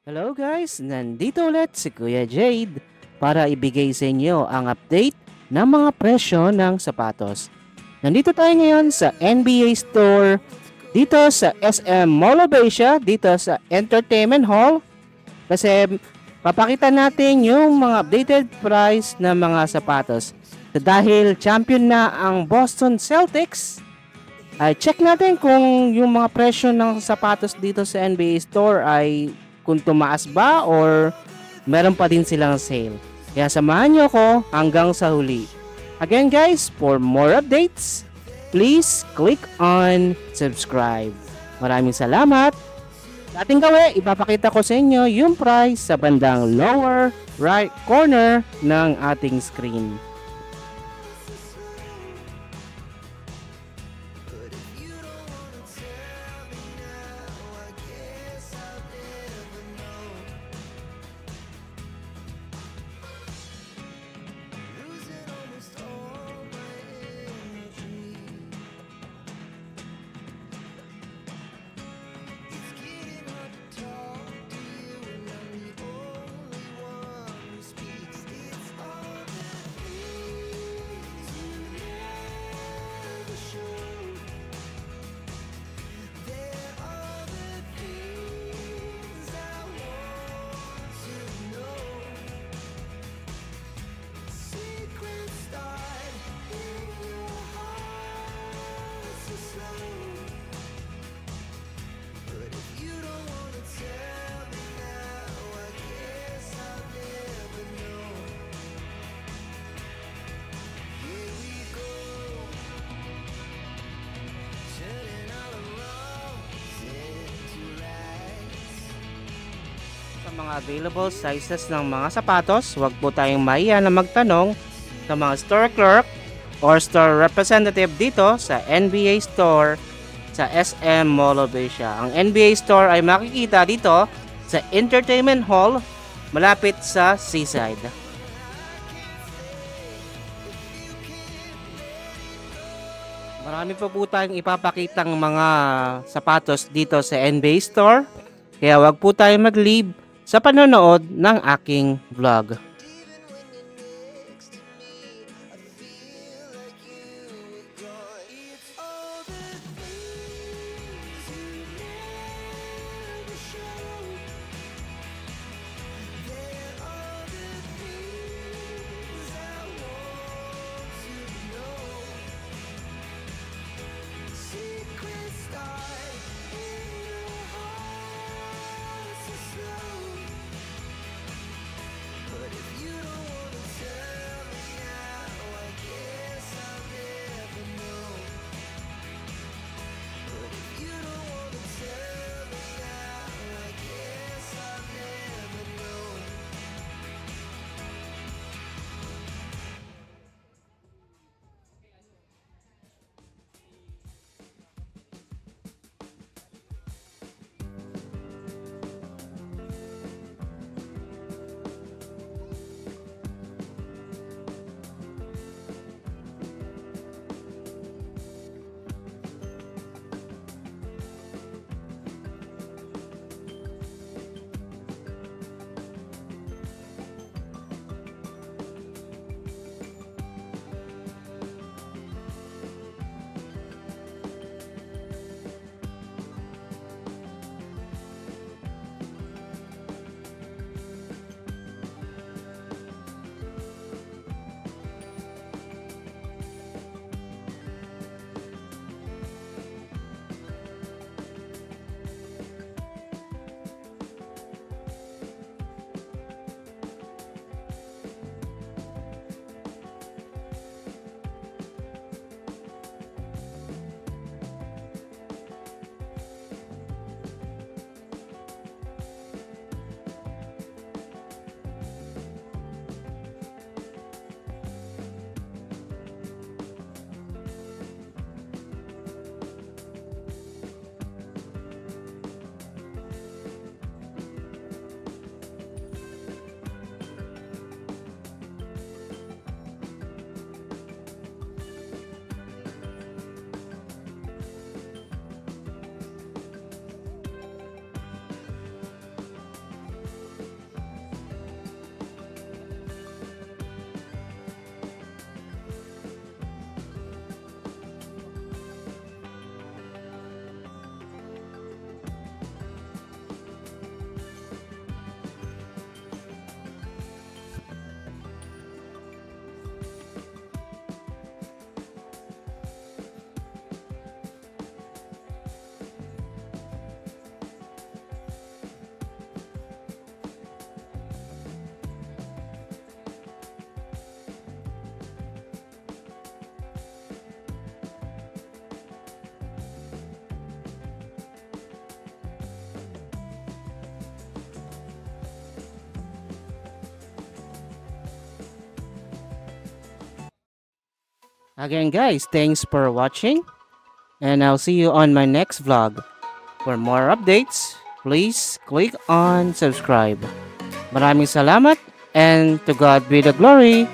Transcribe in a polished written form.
Hello guys! Nandito ulit si Kuya Jade para ibigay sa inyo ang update ng mga presyo ng sapatos. Nandito tayo ngayon sa NBA Store, dito sa SM Mall of Asia, dito sa Entertainment Hall. Kasi papakita natin yung mga updated price ng mga sapatos. Dahil champion na ang Boston Celtics, ay check natin kung yung mga presyo ng sapatos dito sa NBA Store ay kung tumaas ba or meron pa din silang sale. Kaya samahan nyo ako hanggang sa huli. Again guys, for more updates, please click on subscribe. Maraming salamat. Dating gawin, ipapakita ko sa inyo yung price sa bandang lower right corner ng ating screen. Sa mga available sizes ng mga sapatos, huwag po tayong mahiya na magtanong sa mga store clerk or store representative dito sa NBA Store sa SM Mall of Asia. Ang NBA Store ay makikita dito sa Entertainment Hall malapit sa Seaside. Marami pa po tayong ipapakitang mga sapatos dito sa NBA Store. Kaya wag po tayong mag-leave sa panonood ng aking vlog. Again guys, thanks for watching and I'll see you on my next vlog. For more updates, please click on subscribe. Maraming salamat and to God be the glory.